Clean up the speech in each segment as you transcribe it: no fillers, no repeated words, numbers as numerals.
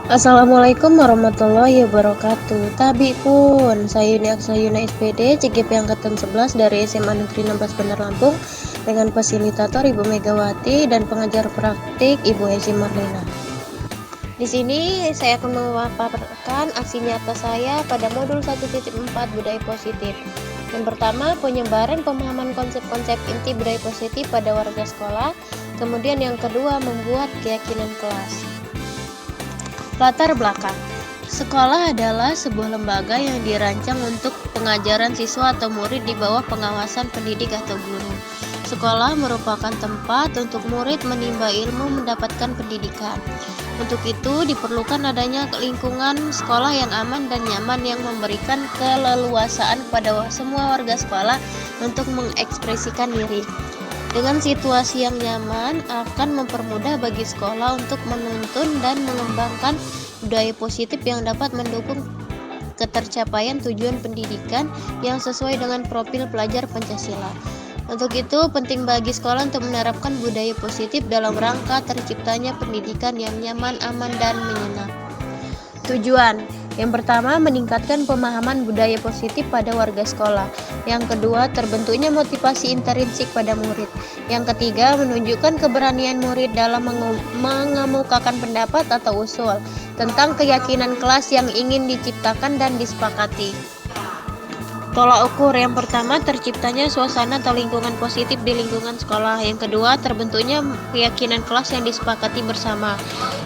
Assalamualaikum warahmatullahi wabarakatuh. Tabi pun, saya Yuni Aksayuna SPD, CGP Angkatan 11 dari SMA Negeri 16 Bandar Lampung dengan fasilitator Ibu Megawati dan pengajar praktik Ibu Hezi Marlina. Di sini saya akan memaparkan aksi nyata saya pada modul 1.4 budaya positif. Yang pertama, penyebaran pemahaman konsep-konsep inti budaya positif pada warga sekolah. Kemudian yang kedua, membuat keyakinan kelas. Latar belakang. Sekolah adalah sebuah lembaga yang dirancang untuk pengajaran siswa atau murid di bawah pengawasan pendidik atau guru. Sekolah merupakan tempat untuk murid menimba ilmu, mendapatkan pendidikan. Untuk itu diperlukan adanya lingkungan sekolah yang aman dan nyaman yang memberikan keleluasaan kepada semua warga sekolah untuk mengekspresikan diri. Dengan situasi yang nyaman akan mempermudah bagi sekolah untuk menuntun dan mengembangkan budaya positif yang dapat mendukung ketercapaian tujuan pendidikan yang sesuai dengan profil pelajar Pancasila. Untuk itu, penting bagi sekolah untuk menerapkan budaya positif dalam rangka terciptanya pendidikan yang nyaman, aman, dan menyenangkan. Tujuan yang pertama, meningkatkan pemahaman budaya positif pada warga sekolah. Yang kedua, terbentuknya motivasi intrinsik pada murid. Yang ketiga, menunjukkan keberanian murid dalam mengemukakan pendapat atau usul tentang keyakinan kelas yang ingin diciptakan dan disepakati. Tolak ukur yang pertama, terciptanya suasana atau lingkungan positif di lingkungan sekolah. Yang kedua, terbentuknya keyakinan kelas yang disepakati bersama.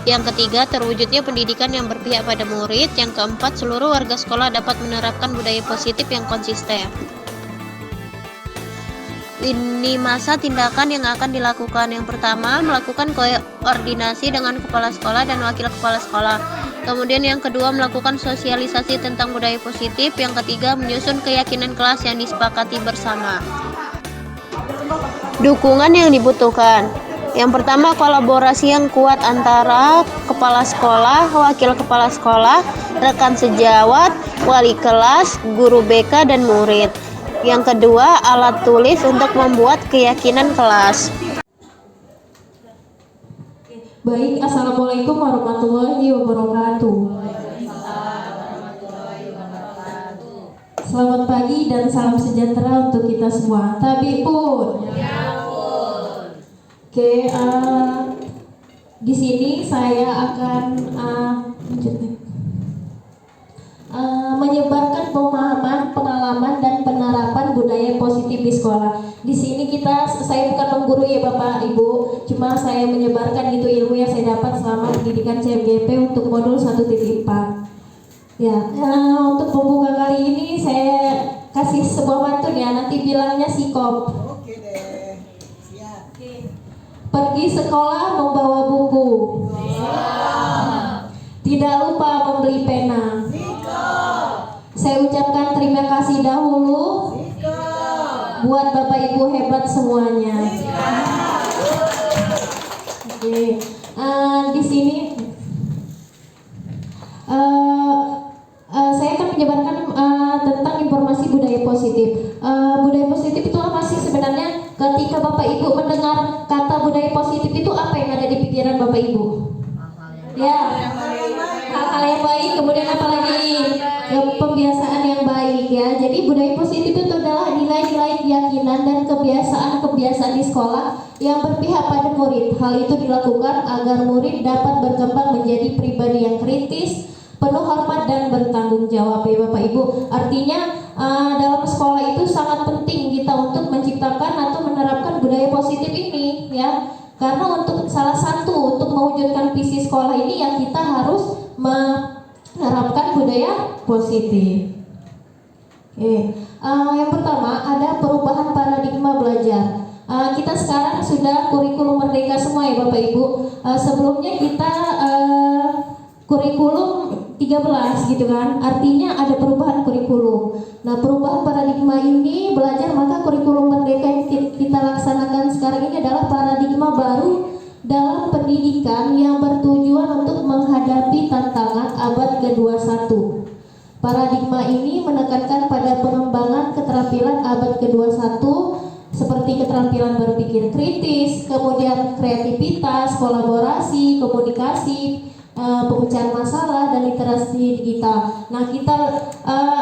Yang ketiga, terwujudnya pendidikan yang berpihak pada murid. Yang keempat, seluruh warga sekolah dapat menerapkan budaya positif yang konsisten. Ini masa tindakan yang akan dilakukan. Yang pertama, melakukan koordinasi dengan kepala sekolah dan wakil kepala sekolah. Kemudian yang kedua, melakukan sosialisasi tentang budaya positif. Yang ketiga, menyusun keyakinan kelas yang disepakati bersama. Dukungan yang dibutuhkan. Yang pertama, kolaborasi yang kuat antara kepala sekolah, wakil kepala sekolah, rekan sejawat, wali kelas, guru BK, dan murid. Yang kedua, alat tulis untuk membuat keyakinan kelas. Baik, Assalamualaikum warahmatullahi wabarakatuh. Selamat pagi dan salam sejahtera untuk kita semua. Tabi pun. Oke, di sini saya akan menyebarkan pemahaman, pengalaman, dan penerapan budaya positif di sekolah. Di sini saya bukan mengguru ya Bapak Ibu, cuma saya menyebarkan itu ilmu yang saya dapat selama pendidikan CMGP untuk modul 1.4. Ya, untuk pembuka kali ini saya kasih sebuah pantun ya, nanti bilangnya sikop. Oke deh, siap. Pergi sekolah membawa buku. Tidak lupa membeli pena. Saya ucapkan terima kasih dahulu buat Bapak Ibu hebat semuanya. Oke, di sini saya akan menyebarkan tentang informasi budaya positif. Budaya positif itu apa sih sebenarnya? Ketika Bapak Ibu mendengar kata budaya positif itu apa yang ada di pikiran Bapak Ibu? Ya, hal-hal yang baik. Kemudian apa lagi? Ya, pembiasaan yang baik ya. Jadi budaya positif itu adalah nilai-nilai keyakinan dan kebiasaan-kebiasaan di sekolah yang berpihak pada murid. Hal itu dilakukan agar murid dapat berkembang menjadi pribadi yang kritis, penuh hormat dan bertanggung jawab ya Bapak Ibu. Artinya dalam sekolah itu sangat penting kita untuk menciptakan atau menerapkan budaya positif ini ya. Karena untuk salah satu untuk mewujudkan visi sekolah ini yang kita harus menerapkan budaya positif. Oke, yang pertama ada perubahan paradigma belajar. Kita sekarang sudah kurikulum merdeka semua ya Bapak Ibu. Sebelumnya kita kurikulum 13 gitu kan, artinya ada perubahan kurikulum. Nah, perubahan paradigma ini belajar, maka kurikulum merdeka yang kita laksanakan sekarang ini adalah paradigma baru dalam pendidikan yang bertujuan untuk menghadapi tantangan abad ke-21. Paradigma ini menekankan pada pengembangan keterampilan abad ke-21 seperti keterampilan berpikir kritis, kemudian kreativitas, kolaborasi, komunikasi, pemecahan masalah dan literasi digital. Nah, kita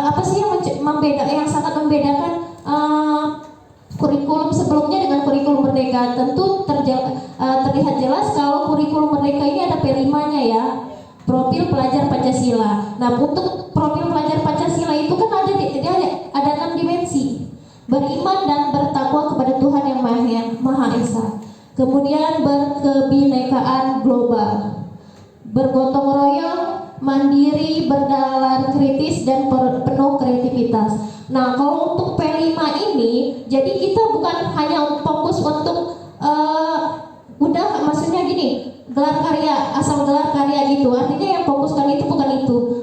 apa sih yang sangat membedakan kurikulum sebelumnya dengan kurikulum Merdeka? Tentu terlihat jelas kalau kurikulum Merdeka ini ada P5-nya ya, profil pelajar Pancasila. Nah, untuk profil pelajar Pancasila itu kan ada 6 dimensi: beriman dan bertakwa kepada Tuhan yang Maha Esa, kemudian berkebinekaan global, bergotong royong, mandiri, bernalar kritis, dan penuh kreativitas. Nah, kalau untuk P5 ini, jadi kita bukan hanya fokus untuk maksudnya gini, gelar karya, asal gelar karya gitu. Artinya yang fokuskan itu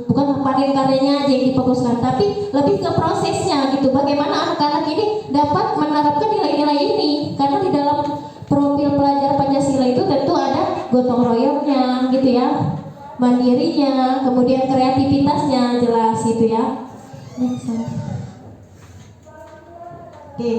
bukan panen karyanya aja yang difokuskan, tapi lebih ke prosesnya gitu. Bagaimana anak-anak ini dapat menerapkan nilai-nilai ini, karena di dalam profil pelajar Pancasila itu tentu ada gotong royongnya gitu ya, mandirinya, kemudian kreativitasnya jelas gitu ya. Next. Oke.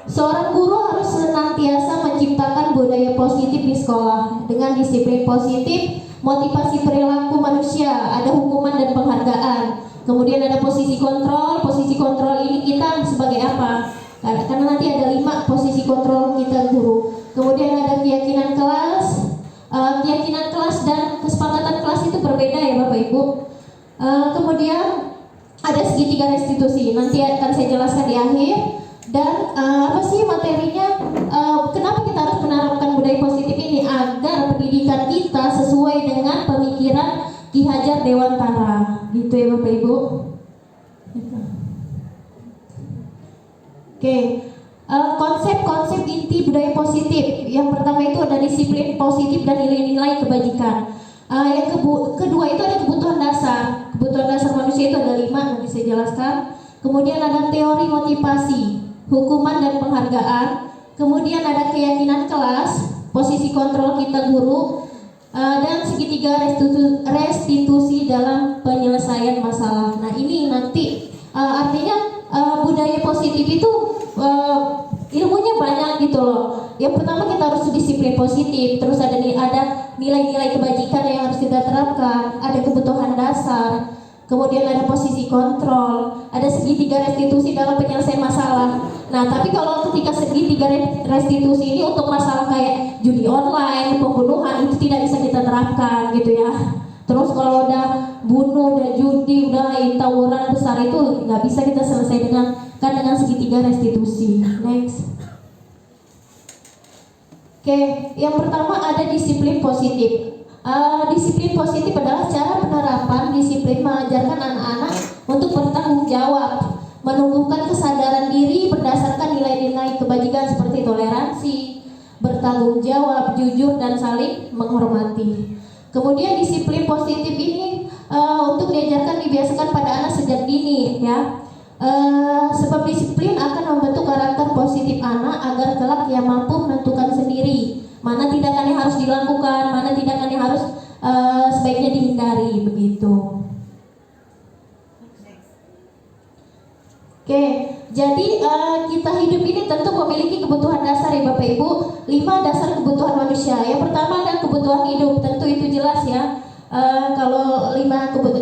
Seorang guru harus senantiasa menciptakan budaya positif di sekolah dengan disiplin positif, motivasi perilaku manusia, ada hukuman dan penghargaan. Kemudian ada posisi kontrol. Posisi kontrol ini kita sebagai apa? Karena nanti ada 5 posisi kontrol kita guru. Kemudian ada keyakinan kelas. Keyakinan kelas dan kesepakatan kelas itu berbeda ya Bapak Ibu. Kemudian ada segitiga restitusi. Nanti akan saya jelaskan di akhir. Dan apa sih materinya? Kenapa kita harus menerapkan budaya positif ini? Agar pendidikan kita sesuai dengan pemikiran Ki Hajar Dewantara, gitu ya Bapak Ibu. Oke, konsep-konsep inti budaya positif. Yang pertama itu ada disiplin positif dan nilai-nilai kebajikan. Yang kedua itu ada kebutuhan dasar. Kebutuhan dasar manusia itu ada 5, nanti saya jelaskan. Kemudian ada teori motivasi, hukuman dan penghargaan. Kemudian ada keyakinan kelas, posisi kontrol kita guru, dan segitiga restitusi dalam penyelesaian masalah. Nah, ini nanti artinya budaya positif itu ilmunya banyak gitu loh. Yang pertama kita harus disiplin positif, terus ada nilai-nilai kebajikan yang harus kita terapkan, ada kebutuhan dasar, kemudian ada posisi kontrol, ada segitiga restitusi dalam penyelesaian masalah. Nah, tapi kalau ketika segitiga restitusi ini untuk masalah kayak judi online, pembunuhan, itu tidak bisa kita terapkan gitu ya. Terus kalau udah bunuh, udah judi, udah tawuran besar itu nggak bisa kita selesai dengan segitiga restitusi. Next. Oke, yang pertama ada disiplin positif. Disiplin positif adalah cara penerapan disiplin mengajarkan anak-anak untuk bertanggung jawab, menumbuhkan kesadaran diri berdasarkan nilai-nilai kebajikan seperti toleransi, bertanggung jawab, jujur, dan saling menghormati. Kemudian disiplin positif ini untuk dibiasakan pada anak sejak dini ya. Sebab disiplin akan membentuk karakter positif anak agar kelak ia mampu menentukan sendiri mana tindakan yang harus dilakukan, mana tindakan yang harus sebaiknya dihindari begitu. Oke, jadi kita hidup ini tentu memiliki kebutuhan dasar ya Bapak Ibu. 5 dasar kebutuhan manusia. Yang pertama adalah kebutuhan hidup, tentu itu jelas ya. Kalau 5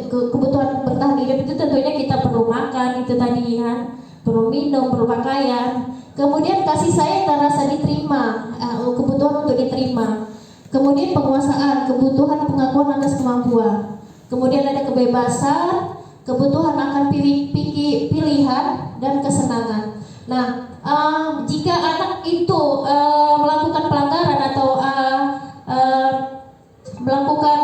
kebutuhan bertahan hidup itu tentunya kita perlu makan, itu tadi kan, perlu minum, perlu pakaian. Kemudian kasih sayang dan rasa diterima, kebutuhan untuk diterima. Kemudian penguasaan, kebutuhan pengakuan atas kemampuan. Kemudian ada kebebasan, kebutuhan akan pilihan dan kesenangan. Nah, jika anak itu melakukan pelanggaran atau melakukan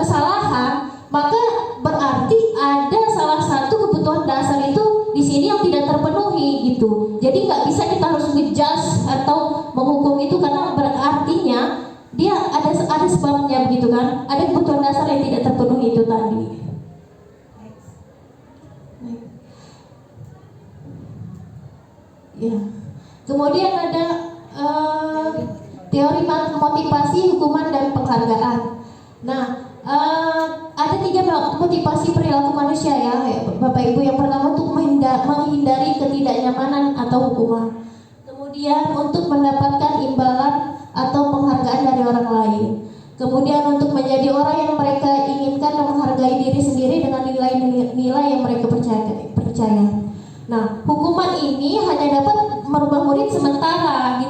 kesalahan, maka berarti ada salah satu kebutuhan dasar itu di sini yang tidak terpenuhi gitu. Jadi nggak bisa kita harus ngejudge atau menghukum itu karena berartinya dia ada sebabnya begitu kan. Ada kebutuhan dasar yang tidak terpenuhi itu tadi. Ya. Kemudian ada teori motivasi, hukuman, dan penghargaan. Nah, ada 3 motivasi perilaku manusia ya Bapak Ibu. Yang pertama untuk menghindari ketidaknyamanan atau hukuman. Kemudian untuk mendapatkan imbalan atau penghargaan dari orang lain. Kemudian untuk menjadi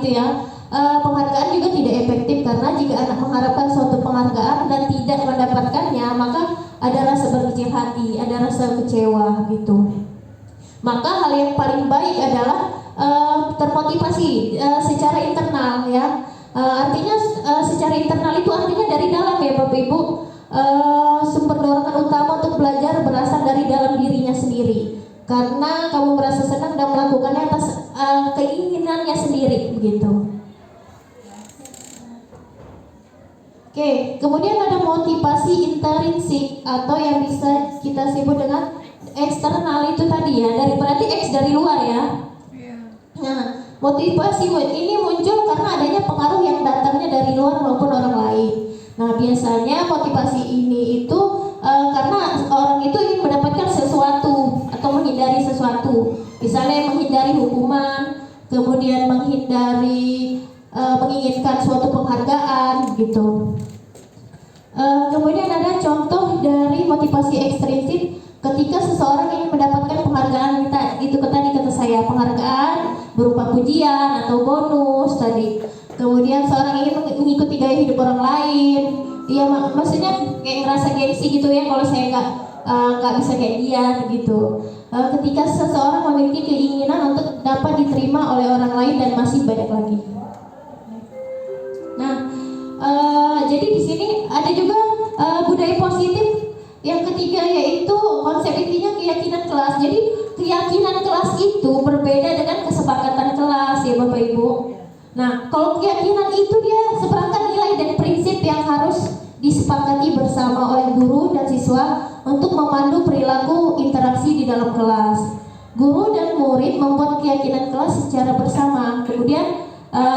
gitu ya. Penghargaan juga tidak efektif karena jika anak mengharapkan suatu penghargaan dan tidak mendapatkannya, maka ada rasa berkecil hati, ada rasa kecewa gitu. Maka hal yang paling baik adalah termotivasi secara internal ya. Artinya secara internal itu artinya dari dalam ya Bapak Ibu. Sumber dorongan utama untuk belajar berasal dari dalam dirinya sendiri. Karena kamu merasa senang dan melakukannya atas keinginannya sendiri begitu. Oke, kemudian ada motivasi intrinsik atau yang bisa kita sebut dengan eksternal itu tadi ya, berarti X dari luar ya. Nah, motivasi ini muncul karena adanya pengaruh yang datangnya dari luar maupun orang lain. Nah, biasanya motivasi ini itu karena orang itu ingin mendapatkan sesuatu atau menghindari sesuatu. Misalnya menghindari hukuman, kemudian menghindari menginginkan suatu penghargaan gitu. Kemudian ada contoh dari motivasi ekstrinsik ketika seseorang ingin mendapatkan penghargaan, itu tadi kata saya, penghargaan berupa pujian atau bonus tadi. Kemudian seorang ingin mengikuti gaya hidup orang lain, dia maksudnya kayak ngerasa gengsi gitu ya, kalau saya nggak bisa kayak dia gitu. Ketika seseorang memiliki keinginan untuk dapat diterima oleh orang lain dan masih banyak lagi. Nah, jadi di sini ada juga budaya positif yang ketiga, yaitu konsep intinya keyakinan kelas. Jadi keyakinan kelas itu berbeda dengan kesepakatan kelas ya Bapak Ibu. Nah, kalau keyakinan itu dia seperangkat nilai dan prinsip yang harus disepakati bersama oleh guru dan siswa untuk memandu perilaku interaksi di dalam kelas. Guru dan murid membuat keyakinan kelas secara bersama, kemudian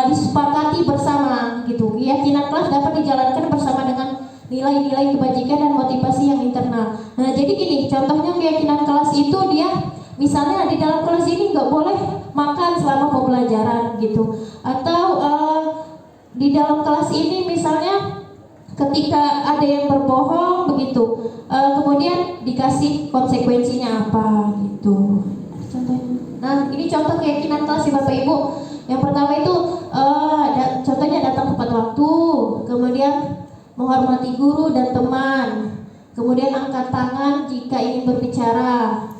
disepakati bersama gitu. Keyakinan kelas dapat dijalankan bersama dengan nilai-nilai kebajikan dan motivasi yang internal. Nah, jadi gini, contohnya keyakinan kelas itu dia misalnya di dalam kelas ini nggak boleh makan selama pembelajaran gitu. Atau di dalam kelas ini misalnya ketika ada yang berbohong begitu, kemudian dikasih konsekuensinya apa gitu. Contohnya. Nah, ini contoh keyakinan kelas ya Bapak Ibu. Yang pertama itu contohnya datang tepat waktu, kemudian menghormati guru dan teman, kemudian angkat tangan jika ingin berbicara,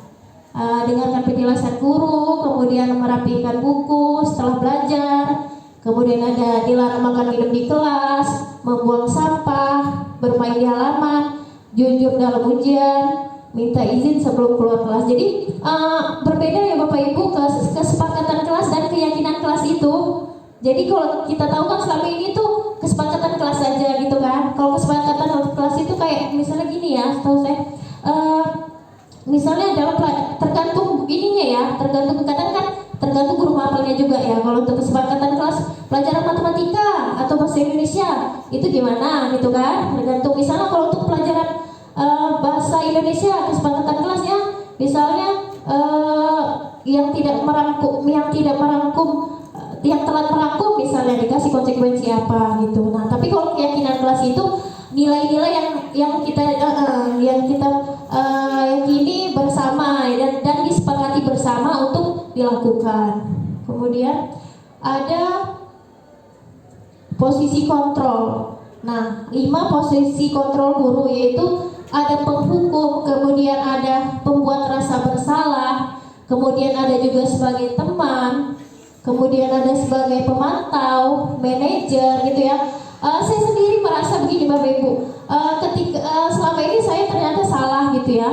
dengarkan penjelasan guru, kemudian merapikan buku setelah belajar, kemudian ada dilarang makan minum di kelas, membuang sampah, bermain di halaman, jujur dalam ujian, minta izin sebelum keluar kelas. Jadi berbeda ya Bapak Ibu kesepakatan kelas dan keyakinan kelas itu. Jadi kalau kita tahu kan selama ini tuh kesepakatan kelas saja gitu kan. Kalau kesepakatan kelas itu kayak misalnya gini ya, setahu saya misalnya dalam tergantung ininya ya, tergantung kadang kan tergantung guru mapelnya juga ya. Kalau untuk kesepakatan kelas pelajaran matematika atau bahasa Indonesia itu gimana gitu kan, tergantung. Misalnya kalau untuk pelajaran bahasa Indonesia kesepakatan kelasnya misalnya yang telat merangkum misalnya dikasih konsekuensi apa gitu. Nah, tapi kalau keyakinan kelas itu nilai-nilai yang kita yakini bersama dan disepakati bersama untuk dilakukan. Kemudian ada posisi kontrol. Nah, 5 posisi kontrol guru yaitu ada penghukum, kemudian ada pembuat rasa bersalah, kemudian ada juga sebagai teman, kemudian ada sebagai pemantau, manajer gitu ya. Saya sendiri merasa begini Bapak Ibu, ketika selama ini saya ternyata salah gitu ya.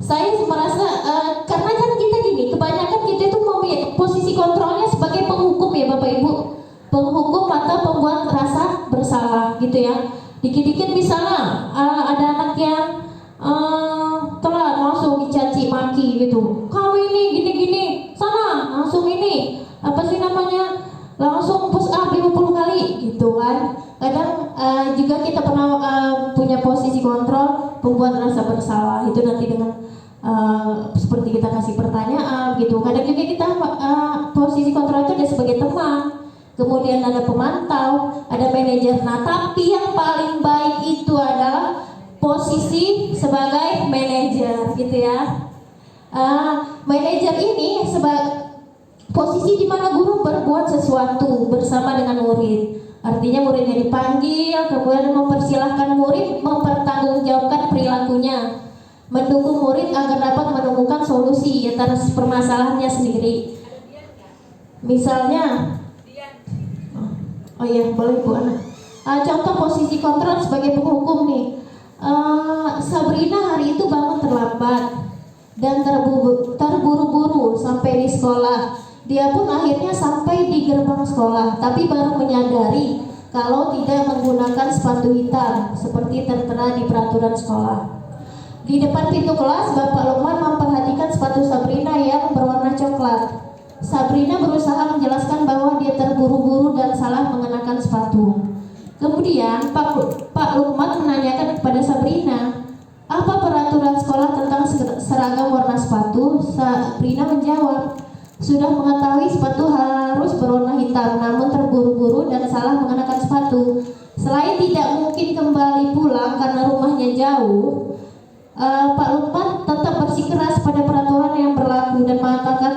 Saya merasa karena kan kita gini, kebanyakan kita itu posisi kontrolnya sebagai penghukum ya Bapak Ibu, penghukum atau pembuat rasa bersalah gitu ya. Dikit-dikit misalnya ada anak yang telat langsung dicaci maki gitu, kamu ini gini-gini, sana langsung ini apa sih namanya, langsung push up 50 kali gitu kan. Kadang juga kita pernah punya posisi kontrol pembuat rasa bersalah itu nanti dengan seperti kita kasih pertanyaan gitu. Kadang juga kita posisi kontrol itu ada sebagai teman, kemudian ada pemantau, ada manajer. Nah, tapi yang paling baik itu adalah posisi sebagai manajer gitu ya. Manajer ini posisi di mana guru berbuat sesuatu bersama dengan murid. Artinya muridnya dipanggil, kemudian mempersilahkan murid mempertanggungjawabkan perilakunya, mendukung murid agar dapat menemukan solusi atas permasalahannya sendiri. Misalnya, oh iya boleh Bu Ana. Contoh posisi kontrol sebagai penghukum nih. Sabrina hari itu bangun terlambat dan terburu-buru sampai di sekolah. Dia pun akhirnya sampai di gerbang sekolah, tapi baru menyadari kalau tidak menggunakan sepatu hitam seperti tertera di peraturan sekolah. Di depan pintu kelas, Bapak Lukman memperhatikan sepatu Sabrina yang berwarna coklat. Sabrina berusaha menjelaskan bahwa dia terburu-buru dan salah mengenakan sepatu. Kemudian Pak Lukman menanyakan kepada Sabrina, apa peraturan sekolah tentang seragam warna sepatu? Sabrina menjawab, sudah mengetahui sepatu harus berwarna hitam, namun terburu-buru dan salah mengenakan sepatu. Selain tidak mungkin kembali pulang karena rumahnya jauh, Pak Lukman tetap bersikeras pada peraturan yang berlaku dan mengatakan,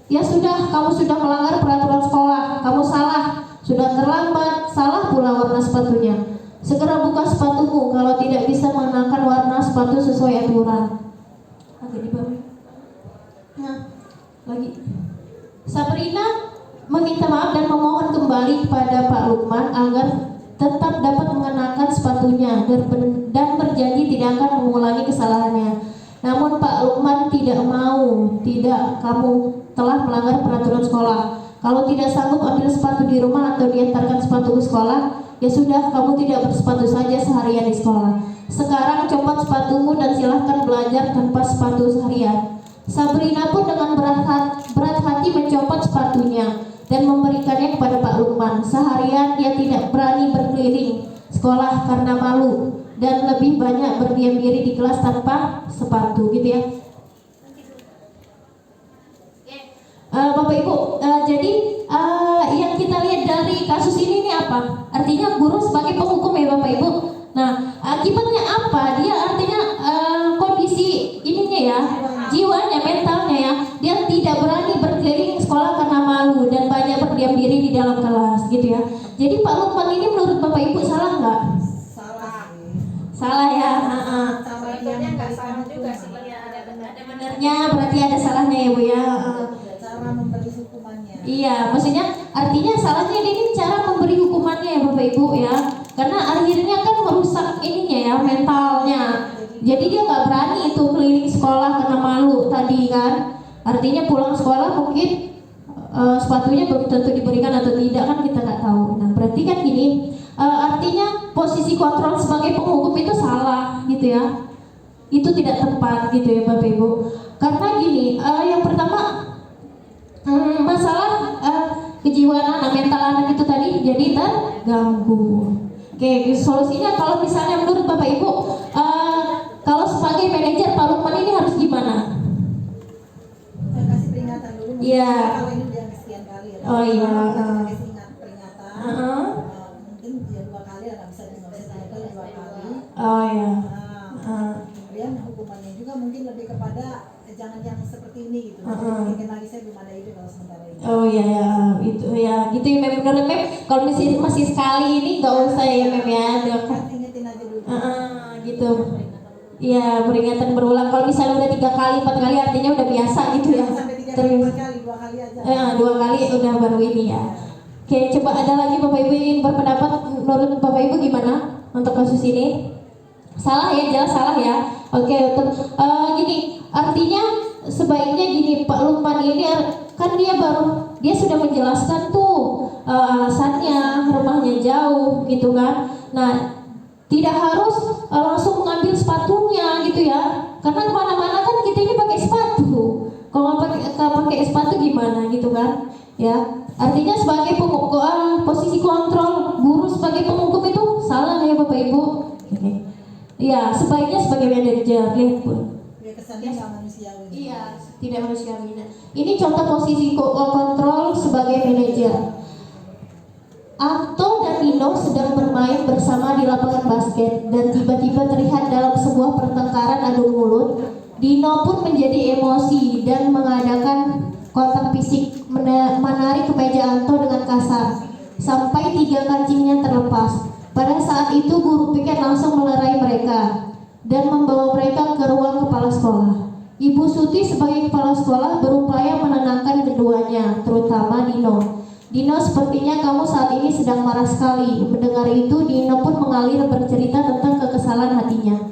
ya sudah, kamu sudah melanggar peraturan sekolah, kamu salah, sudah terlambat, salah pula warna sepatunya. Segera buka sepatumu kalau tidak bisa mengenakan warna sepatu sesuai aturan. Agak di bawah. Nah, lagi. Sabrina meminta maaf dan memohon kembali kepada Pak Lukman agar tetap dapat mengenakan sepatunya dan berjanji tidak akan mengulangi kesalahannya. Namun Pak Lukman tidak mau. Tidak, kamu telah melanggar peraturan sekolah. Kalau tidak sanggup ambil sepatu di rumah atau diantarkan sepatu ke sekolah, ya sudah, kamu tidak bersepatu saja seharian di sekolah. Sekarang copot sepatumu dan silahkan belajar tanpa sepatu seharian. Sabrina pun dengan berat hati mencopot sepatunya dan memberikannya kepada Pak Lukman. Seharian dia tidak berani berkeliling sekolah karena malu dan lebih banyak berdiam diri di kelas tanpa sepatu, gitu ya. Bapak Ibu, jadi yang kita lihat dari kasus ini apa? Artinya guru sebagai penghukum ya Bapak Ibu. Nah, akibatnya apa? Dia artinya kondisi ininya ya, jiwanya, mentalnya ya, dia tidak berani berkeliling sekolah karena malu dan banyak berdiam diri di dalam kelas, gitu ya. Jadi Pak Lukman ini menurut Bapak Ibu salah nggak? Salah sih. Salah ya. Sebetulnya nggak salah juga sih, ada Benernya berarti ada salahnya ya Bu ya. Cara memberi hukumannya. Iya, maksudnya artinya salahnya ini cara memberi hukumannya ya Bapak Ibu ya. Karena akhirnya kan merusak ininya ya, mentalnya. Jadi dia nggak berani itu keliling sekolah karena malu tadi kan. Artinya pulang sekolah mungkin sepatunya belum tentu diberikan atau tidak, kan kita nggak tahu. Nah berarti kan gini, artinya posisi kontrol sebagai penghukum itu salah gitu ya. Itu tidak tepat gitu ya Bapak Ibu. Karena gini, yang pertama masalah kejiwaan anak, mental anak itu tadi jadi terganggu. Oke, solusinya kalau misalnya menurut Bapak Ibu, kalau sebagai manajer Pak Lukman ini harus gimana? Saya kasih peringatan dulu. Iya. Kalau ini udah kesekian kali ya. Oh iya. Kita kasih peringatan. Mungkin ya 2 kali, nggak bisa 2 kali. Oh iya. Kemudian hukumannya juga mungkin lebih kepada jangan yang seperti ini gitu. Mungkin lagi saya belum ada ide kalau sementara ini. Oh iya ya, itu ya gitu ya Mem. Menurut Mem, kalau masih sekali ini nggak usah ya Mem ya. Kan ingetin aja dulu. Gitu. Iya, peringatan berulang. Kalau misalnya udah 3 kali, 4 kali artinya udah biasa gitu ya. Sampai 3 kali, 4 kali, 2 kali aja. 2 kali udah baru ini ya. Oke, coba ada lagi Bapak Ibu ingin berpendapat, menurut Bapak Ibu gimana untuk kasus ini? Salah ya, jelas salah ya. Oke, untuk gini, artinya sebaiknya gini, Pak Lukman ini kan dia sudah menjelaskan tuh alasannya, rumahnya jauh gitu kan. Nah, tidak harus langsung mengambil sepatunya gitu ya, karena kemana-mana kan kita ini pakai sepatu. Kalau nggak pakai sepatu gimana gitu kan? Ya, artinya sebagai posisi kontrol guru sebagai penghukum itu salah ya Bapak Ibu. Ya, sebaiknya sebagai manajer, lihat Bu. Ya kesannya nggak manusiawi. Iya, tidak manusiawi. Ini contoh posisi kontrol sebagai manajer. Anto dan Nino sedang bermain bersama di lapangan basket dan tiba-tiba terlihat dalam sebuah pertengkaran adu mulut. Dino pun menjadi emosi dan mengadakan kontak fisik menarik kemeja Anto dengan kasar sampai 3 kancingnya terlepas. Pada saat itu guru piket langsung melerai mereka dan membawa mereka ke ruang kepala sekolah. Ibu Suti sebagai kepala sekolah berupaya menenangkan keduanya, terutama Dino. Dino, sepertinya kamu saat ini sedang marah sekali. Mendengar itu, Dino pun mengalir bercerita tentang kekesalan hatinya.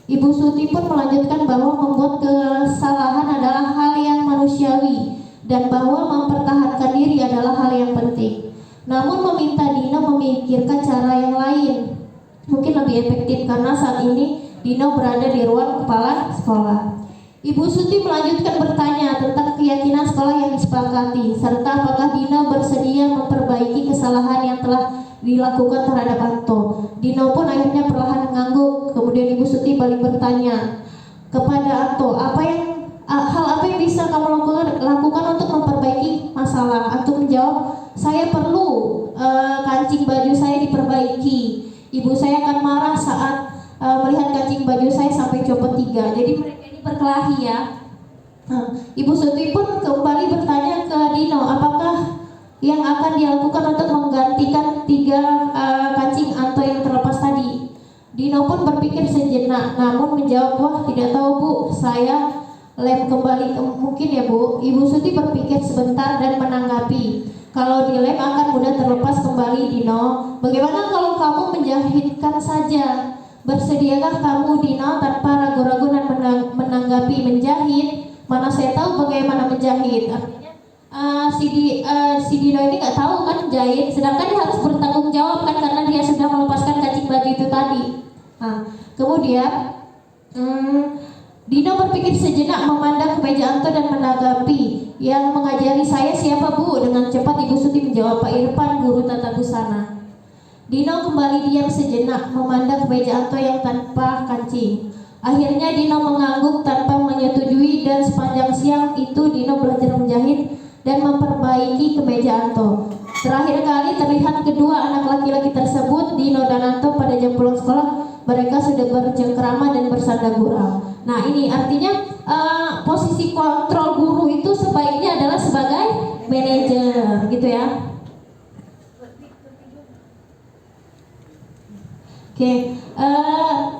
Ibu Suti pun melanjutkan bahwa membuat kesalahan adalah hal yang manusiawi dan bahwa mempertahankan diri adalah hal yang penting. Namun meminta Dino memikirkan cara yang lain, mungkin lebih efektif karena saat ini Dino berada di ruang kepala sekolah. Ibu Suti melanjutkan bertanya tentang keyakinan sekolah yang disepakati, serta apakah Dino bersedia memperbaiki kesalahan yang telah dilakukan terhadap Anto. Dino pun akhirnya perlahan mengangguk. Kemudian Ibu Suti balik bertanya kepada Anto, hal apa yang bisa kamu lakukan untuk memperbaiki masalah? Anto menjawab, saya perlu kancing baju saya diperbaiki. Ibu saya akan marah saat melihat kancing baju saya sampai copot 3. Jadi mereka ini berkelahi ya. Ibu Suti pun kembali bertanya ke Dino, apakah yang akan dilakukan untuk menggantikan 3 kancing Anto yang terlepas tadi. Dino pun berpikir sejenak, namun menjawab, wah tidak tahu Bu, saya lem kembali mungkin ya Bu. Ibu Suti berpikir sebentar dan menanggapi, kalau dilem akan mudah terlepas kembali Dino. Bagaimana kalau kamu menjahitkan saja? Bersediakah kamu Dino? Tanpa ragu-ragu dan menanggapi menjahit. Mana saya tahu bagaimana menjahit. Artinya si Dino ini nggak tahu kan jahit, sedangkan dia harus bertanggung jawab kan karena dia sudah melepaskan kancing baju itu tadi. Kemudian Dino berpikir sejenak memandang kemeja Anto dan menanggapi, yang mengajari saya siapa Bu? Dengan cepat Ibu Suti menjawab, Pak Irfan, guru tata busana. Dino kembali diam sejenak memandang kemeja Anto yang tanpa kancing. Akhirnya Dino mengangguk tanpa menyetujui dan sepanjang siang itu Dino belajar menjahit dan memperbaiki kemeja Anto. Terakhir kali terlihat kedua anak laki-laki tersebut, Dino dan Anto, pada jam pulang sekolah. Mereka sudah bercengkrama dan bersanda gurau. Nah ini artinya posisi kontrol guru itu sebaiknya adalah sebagai manajer gitu ya. Oke,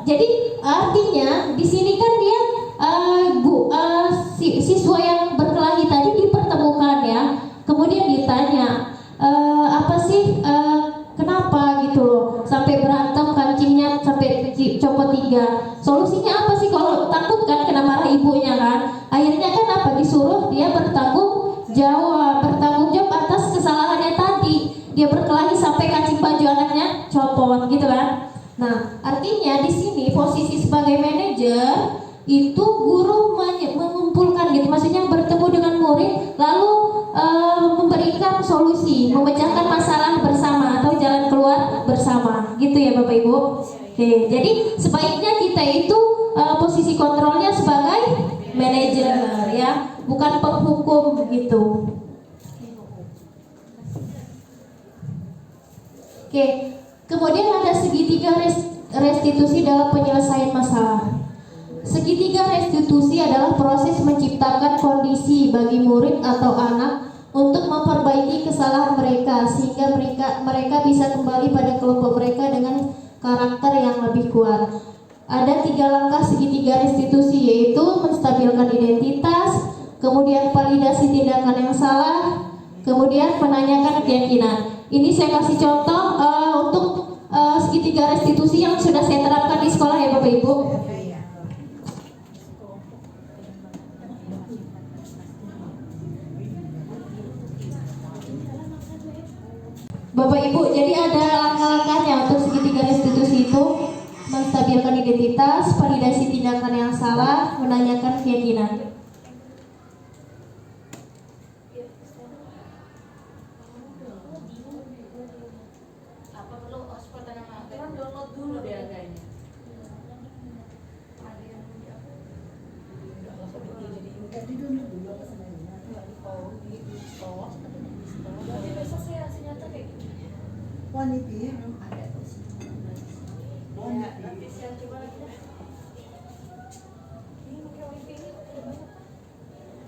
jadi artinya di sini kan dia siswa yang berkelahi tadi dipertemukan ya, kemudian ditanya apa sih kenapa gitu loh sampai berantem kancingnya sampai copot 3. Solusinya apa sih? Kalau takut kan kena marah ibunya kan, akhirnya kan apa, disuruh dia bertanggung jawab atas kesalahannya tadi. Dia berkelahi sampai kancing baju anaknya copot gitu kan. Nah, artinya di sini posisi sebagai manajer itu guru mengumpulkan gitu, maksudnya bertemu dengan murid lalu memberikan solusi, memecahkan masalah bersama atau jalan keluar bersama, gitu ya Bapak Ibu. Oke, jadi sebaiknya kita itu posisi kontrolnya sebagai manajer ya, bukan penghukum gitu. Oke. Kemudian ada segitiga restitusi dalam penyelesaian masalah. Segitiga restitusi adalah proses menciptakan kondisi bagi murid atau anak untuk memperbaiki kesalahan mereka sehingga mereka bisa kembali pada kelompok mereka dengan karakter yang lebih kuat. Ada 3 langkah segitiga restitusi, yaitu menstabilkan identitas, kemudian validasi tindakan yang salah, kemudian menanyakan keyakinan. Ini saya kasih contoh untuk segitiga restitusi yang sudah saya terapkan di sekolah ya Bapak Ibu. Bapak Ibu, jadi ada langkah-langkahnya untuk segitiga restitusi itu: menstabilkan identitas, validasi tindakan yang salah, menanyakan keyakinan. Wanita ada tuh sih. Ya, nanti saya coba lagi deh. Ini pakai wifi ini udah banyak.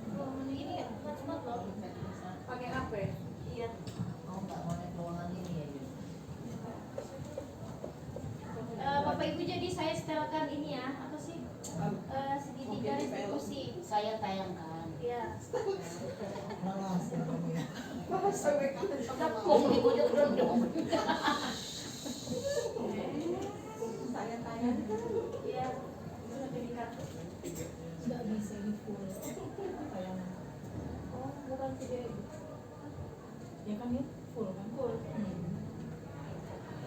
Kalau ini ya, cuma loh. Pakai HP. Bapak Ibu, jadi saya setelkan ini ya, apa sih? Segitiga restitusi. Saya tayangkan. Ya. Malas ya. Kok dibodok-bodok. Tayang-tayang. Iya. Sudah di kartu. Nggak bisa di full. Tayangan. Oh, bukan video itu. Ya kan ya full kan. Full.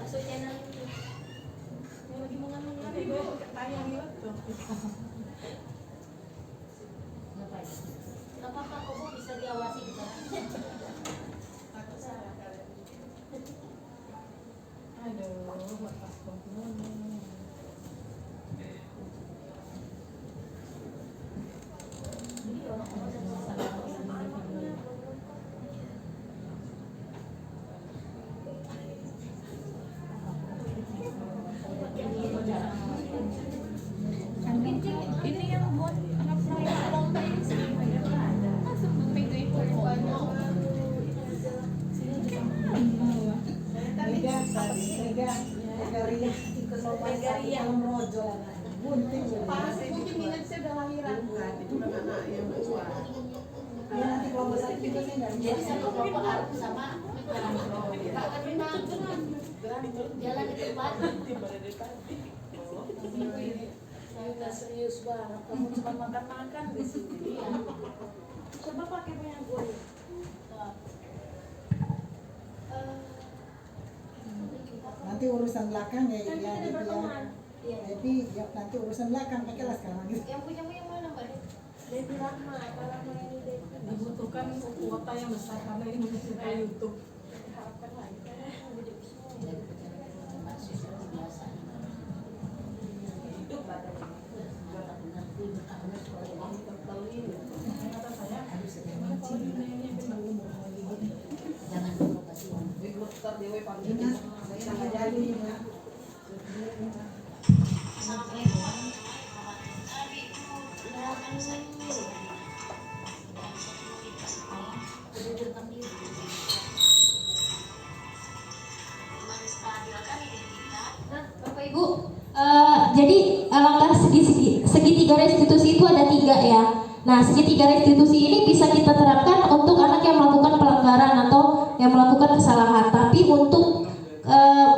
Masuk channel ini. Yang lagi mau ngomong apa Ibu? Tayang itu. Ngapain? Gak apa-apa, kok Bu, bisa diawasi kita. Aduh, buat paspor dulu. Ini yang buat anak saya lomba ini sih seminggu itu Megaria ikut lomba dalam rojo bunting. mungkin ingat saya udah lahiran. Itu kan anak yang kedua. Ya nanti kelompok satu juga saya nggak bisa. Jadi satu kelompok harus sama Pak Katrina. Jalan di depan. Saya udah serius banget. Kamu cuma makan-makan di sini. Coba pakai punya gue. Nanti urusan belakang ya Kan kita ya ada itu ya. pertemuan. Iya. Tapi ya nanti urusan belakang pakailah sekarang gitu. Yang punya yang mana Mbak? Devi Rahma, Pak Rahma ini Devi. Dibutuhkan kuota yang besar karena ini mencerita YouTube. Harapkan lagi. Kata saya, Jangan provokasi. Ingat, saya jadi ya. Nah, Bapak Ibu, jadi langkah segitiga restitusi itu ada 3 ya. Nah, segitiga restitusi ini bisa kita terapkan untuk anak yang melakukan pelanggaran atau yang melakukan kesalahan, tapi untuk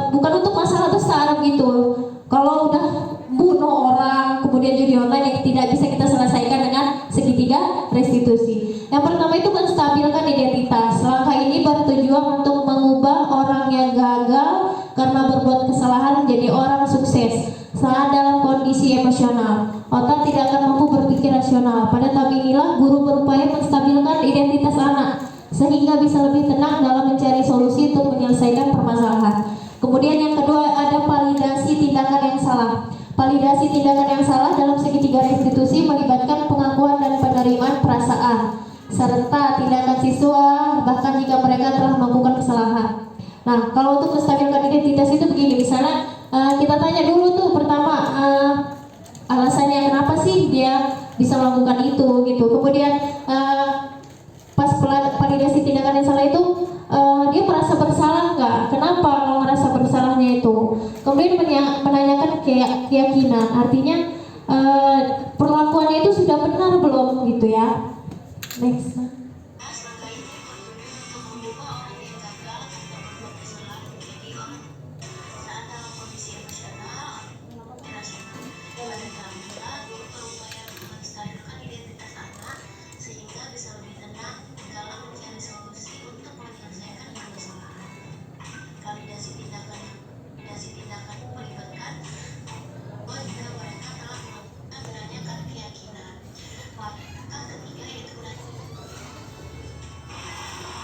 bukan untuk masalah besar gitu. Kalau udah bunuh orang, kemudian judi online yang tidak bisa kita selesaikan dengan segitiga restitusi. Yang pertama itu menstabilkan identitas. Langkah ini bertujuan untuk mengubah orang yang gagal karena berbuat kesalahan menjadi orang sukses saat dalam kondisi emosional. Otak tidak akan mampu berpikir rasional. Pada tahap inilah guru berupaya menstabilkan identitas anak sehingga bisa lebih tenang dalam mencari solusi untuk menyelesaikan permasalahan. Kemudian yang kedua ada validasi tindakan yang salah. Validasi tindakan yang salah dalam segitiga restitusi melibatkan pengakuan dan penerimaan perasaan serta tindakan siswa bahkan jika mereka telah melakukan kesalahan. Nah, kalau untuk menstabilkan identitas itu begini, misalnya kita tanya dulu tuh pertama alasannya kenapa sih dia bisa melakukan itu gitu. Kemudian pas validasi tindakan yang salah itu dia merasa bersalah nggak? Kenapa kalau merasa bersalahnya itu? Kemudian menanyakan keyakinan, artinya perlakuannya itu sudah benar belum gitu ya? Next.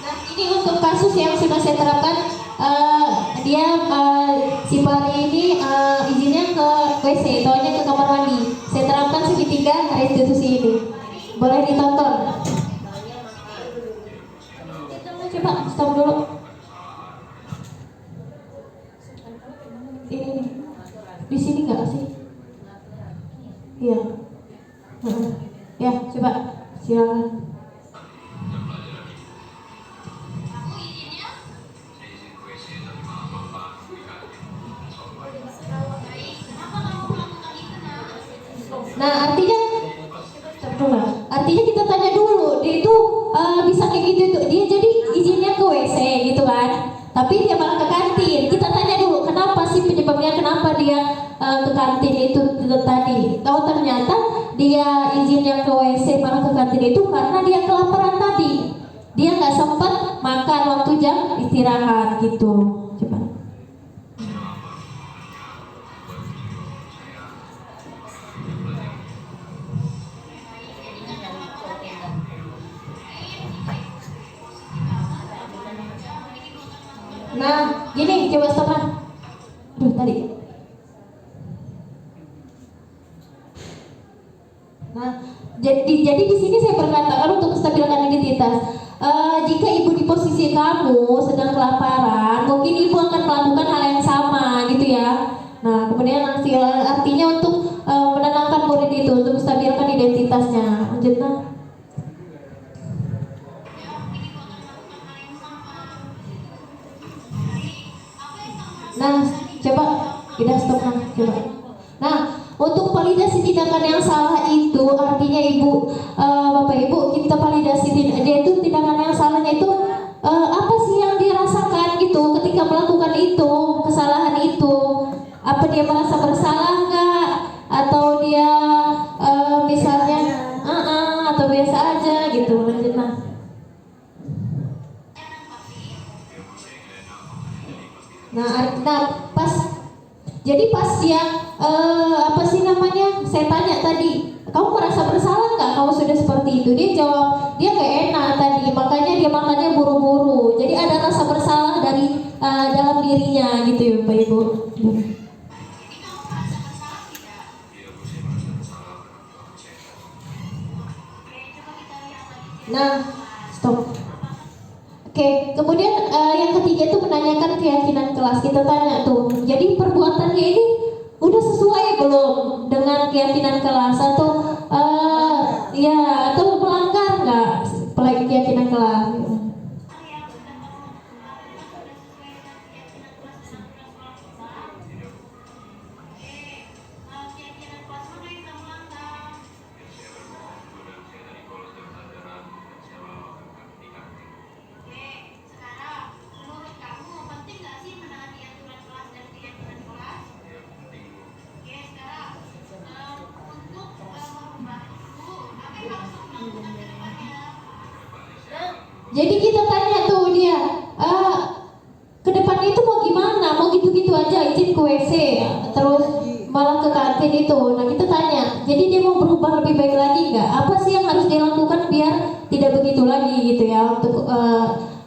Nah, ini untuk kasus yang sudah saya terapkan, dia si Pari ini izinnya ke WC, taunya ke kamar mandi. Saya terapkan segitiga restitusi ini. Boleh ditonton. Coba stop dulu. Ini di sini nggak sih? Iya. Ya, coba silakan. Nah, artinya kita tanya dulu, dia itu bisa kayak gitu tuh. Dia jadi izinnya ke WC gitu kan. Tapi dia malah ke kantin. Kita tanya dulu, kenapa sih penyebabnya, kenapa dia ke kantin itu tadi. Tahu ternyata dia izinnya ke WC malah ke kantin itu karena dia kelaparan tadi. Dia nggak sempat makan waktu jam istirahat gitu. Coba. Nah, gini, coba stop. Aduh, tadi. Nah, jadi di sini saya berkatakan untuk menstabilkan identitas. Jika ibu di posisi kamu sedang kelaparan, mungkin ibu akan melakukan hal yang sama, gitu ya. Nah, kemudian artinya untuk menenangkan murid itu, untuk menstabilkan identitasnya. Lanjut, nah. Nah, coba kita stop, nah, coba. Nah, untuk validasi tindakan yang salah itu artinya ibu, bapak ibu, kita validasi dia itu tindakan yang salahnya itu apa sih yang dirasakan gitu ketika melakukan itu kesalahan itu? Apa dia merasa bersalah nggak? Atau dia misalnya atau biasa aja gitu? Lanjut, nah. Nah, pas dia apa sih namanya? Saya tanya tadi, kamu merasa bersalah nggak? Kamu sudah seperti itu? Dia jawab, dia nggak enak tadi, makanya dia makannya buru-buru. Jadi ada rasa bersalah dari dalam dirinya gitu ya, Bapak Ibu. Nah, stop. Oke, kemudian yang ketiga itu menanyakan keyakinan kelas. Kita tanya tuh, jadi perbuatannya ini udah sesuai belum dengan keyakinan kelas atau atau melanggar nggak keyakinan kelas? Jadi kita tanya tuh dia, ke depannya itu mau gimana? Mau gitu-gitu aja izin ke WC, terus malah ke kantin itu. Nah kita tanya, jadi dia mau berubah lebih baik lagi nggak? Apa sih yang harus dia lakukan biar tidak begitu lagi gitu ya untuk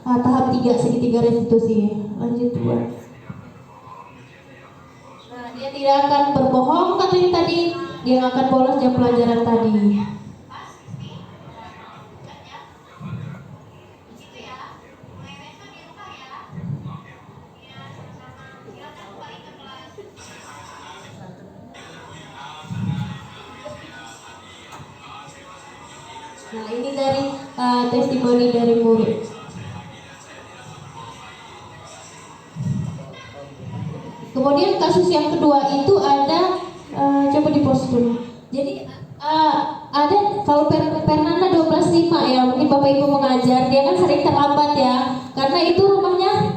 tahap 3 segitiga restitusi. Lanjut, buat. Nah dia tidak akan berbohong katanya tadi, dia akan bolos jam pelajaran tadi. Nah ini dari testimoni dari murid. Kemudian kasus yang kedua itu ada, coba di post dulu. Jadi ada kalau Fernanda 12.5 ya, mungkin Bapak Ibu mengajar, dia kan sering terlambat ya, karena itu rumahnya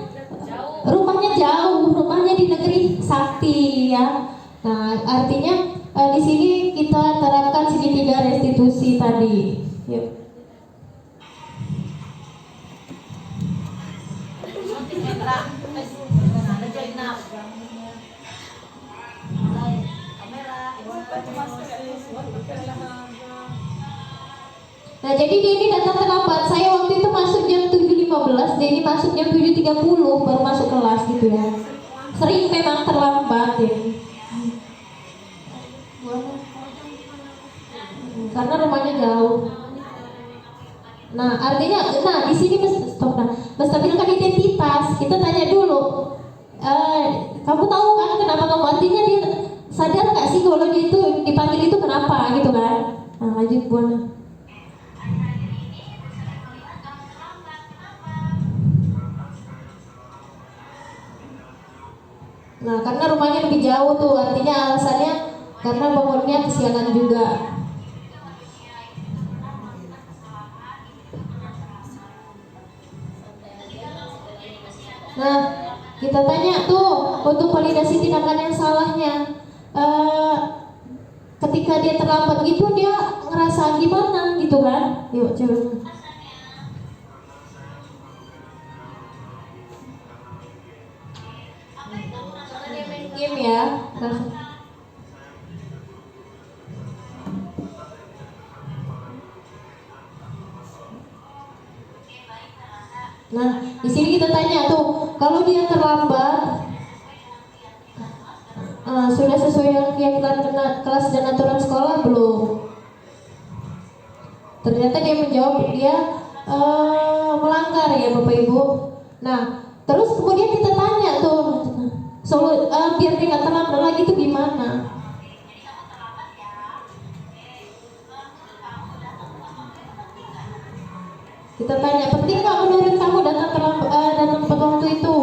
jauh, rumahnya di negeri Sakti ya. Nah artinya di sini kita terapkan segitiga restitusi tadi. Yuk. Nah jadi dia ini datang terlambat. Saya waktu itu masuk jam 7.15, dia ini masuk jam 7.30 baru masuk kelas gitu ya. Sering memang terlambat ya. Karena rumahnya jauh. Nah artinya, di sini menstabilkan identitas. Kita tanya dulu, kamu tahu kan kenapa kamu, artinya dia sadar nggak sih kalau dia itu dipanggil itu kenapa gitu kan? Nah lanjut, Buana. Nah karena rumahnya lebih jauh tuh, artinya alasannya karena bangunnya kesiangan juga. Nah, kita tanya tuh untuk validasi tindakan yang salahnya. Ketika dia terlambat gitu dia ngerasa gimana gitu kan? Yuk coba. Karena dia main game ya. Nah, di sini kita tanya tuh, kalau dia terlambat, sudah sesuai dengan keyakinan kelas dan aturan sekolah belum? Ternyata dia menjawab dia melanggar ya Bapak Ibu. Nah, terus kemudian kita tanya tuh, biar dia nggak terlambat lagi tuh gimana? Kita tanya, penting nggak menurut kamu datang tepat waktu itu?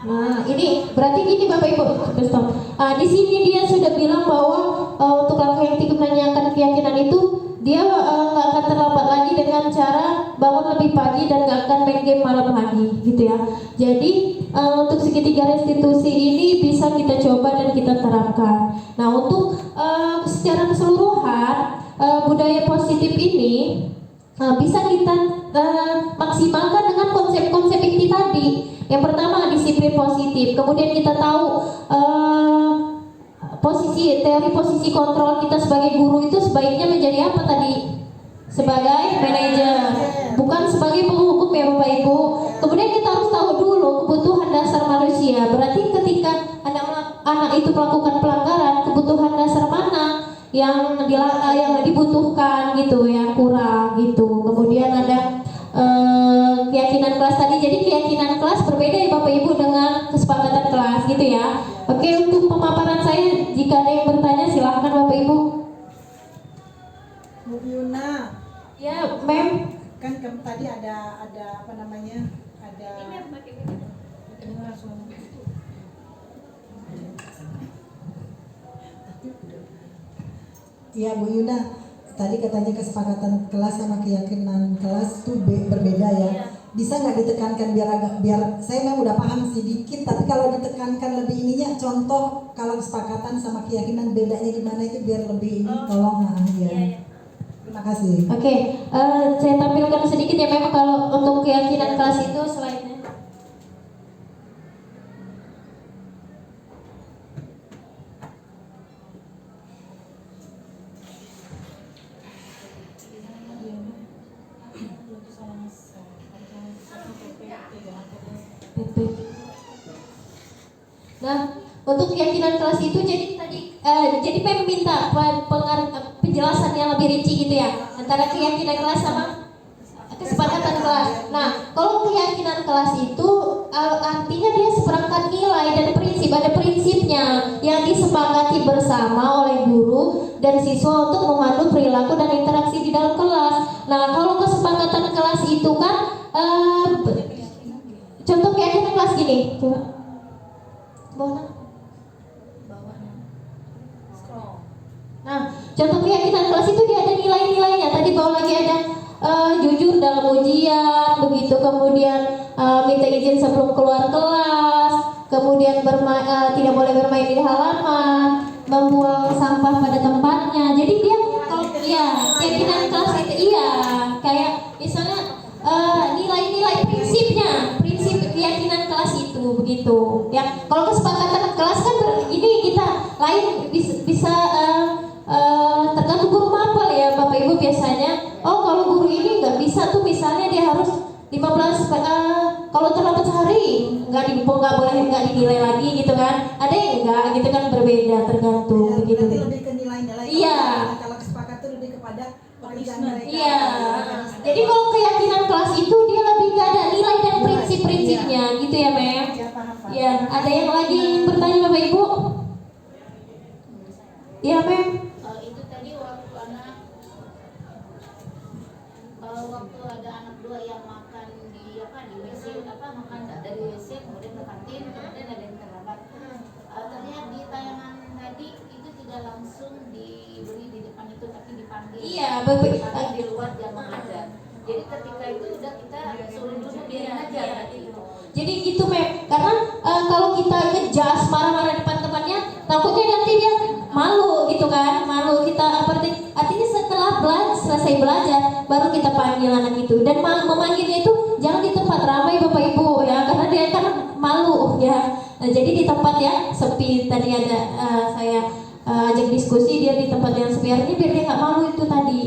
Nah, ini berarti gini Bapak Ibu. Stop. Di sini dia sudah bilang bahwa untuk langkah yang tiga menanyakan keyakinan itu dia nggak akan terlambat lagi dengan cara bangun lebih pagi dan nggak akan main game malam lagi, gitu ya. Jadi untuk segitiga restitusi ini bisa kita coba dan kita terapkan. Nah, untuk secara keseluruhan budaya positif ini bisa kita maksimalkan dengan konsep-konsep ini tadi. Yang pertama disiplin positif, kemudian kita tahu teori posisi kontrol kita sebagai guru itu sebaiknya menjadi apa tadi? Sebagai manajer, bukan sebagai penghukum ya Bapak Ibu. Kemudian kita harus tahu dulu kebutuhan dasar manusia. Berarti ketika anak itu melakukan pelanggaran, kebutuhan dasar mana yang dibutuhkan gitu, yang kurang gitu. Kemudian ada keyakinan kelas tadi. Jadi keyakinan kelas berbeda ya Bapak Ibu dengan kesepakatan kelas gitu ya. Oke, untuk pemaparan saya jika ada yang bertanya silahkan Bapak Ibu. Bu Yuna, Ya, Mem. kan tadi ada apa namanya? Ada Iya Bu Yuna, tadi katanya kesepakatan kelas sama keyakinan kelas tuh berbeda ya. Bisa nggak ditekankan biar saya memang udah paham sedikit, tapi kalau ditekankan lebih ininya, contoh kalau kesepakatan sama keyakinan bedanya gimana itu biar lebih ini, tolong ya. Terima kasih. Oke, saya tampilkan sedikit ya memang kalau untuk keyakinan kelas itu slide-nya. Nah, untuk keyakinan kelas itu jadi Pem minta penjelasan yang lebih rinci gitu ya antara keyakinan kelas sama kesepakatan kelas. Nah, kalau keyakinan kelas itu artinya dia seperangkat nilai dan prinsip, ada prinsipnya yang disepakati bersama oleh guru dan siswa untuk memandu perilaku dan interaksi di dalam kelas. Nah, kalau kesepakatan kelas itu kan contoh keyakinan kelas gini, coba bawah. Nah, contoh keyakinan kelas itu dia ada nilai-nilainya. Tadi bawah lagi ada jujur dalam ujian, begitu, kemudian minta izin sebelum keluar kelas, kemudian tidak boleh bermain di halaman, membuang sampah pada tempatnya. Jadi dia kalau keyakinan kelas itu kayak misalnya nilai-nilai prinsipnya, prinsip keyakinan kelas itu begitu ya. Kalau kesepakatan kelas kan ini kita lain bisa tergantung guru mapel ya Bapak Ibu biasanya. Oh, kalau guru ini nggak bisa tuh misalnya dia harus 15 kalau terlambat sehari nggak boleh dinilai lagi gitu kan. Ada yang enggak gitu kan, berbeda tergantung ya, begitu. Berarti lebih ke nilai-nilai. Iya. Kalau kesepakatan lebih kepada pekerjaan mereka. Iya. Jadi kalau keyakinan kelas itu dia lebih ke ada nilai dan prinsip-prinsipnya gitu ya Mem. Ya, paham. Ya, ada yang lagi bertanya Bapak Ibu? Iya Mem. Itu tadi waktu ada anak dua yang makan di WC, makan dari WC ada yang ke kantin, kemudian ada yang terlambat. Terlihat di tayangan tadi itu tidak langsung diberi di depan itu, tapi dipanggil. Iya, dipanggil di luar jam mengajar. Jadi ketika itu udah kita suruh duduk biarin aja berarti. Jadi gitu Mem, karena kalau kita ngejas marah-marah depan temannya, takutnya nanti dia malu gitu kan, malu kita artinya setelah selesai belajar baru kita panggil anak itu, dan memanggilnya itu jangan di tempat ramai Bapak Ibu ya, karena dia kan malu ya. Jadi di tempat yang sepi, tadi ada saya ajak diskusi dia di tempat yang sepi, artinya biar dia nggak malu itu tadi.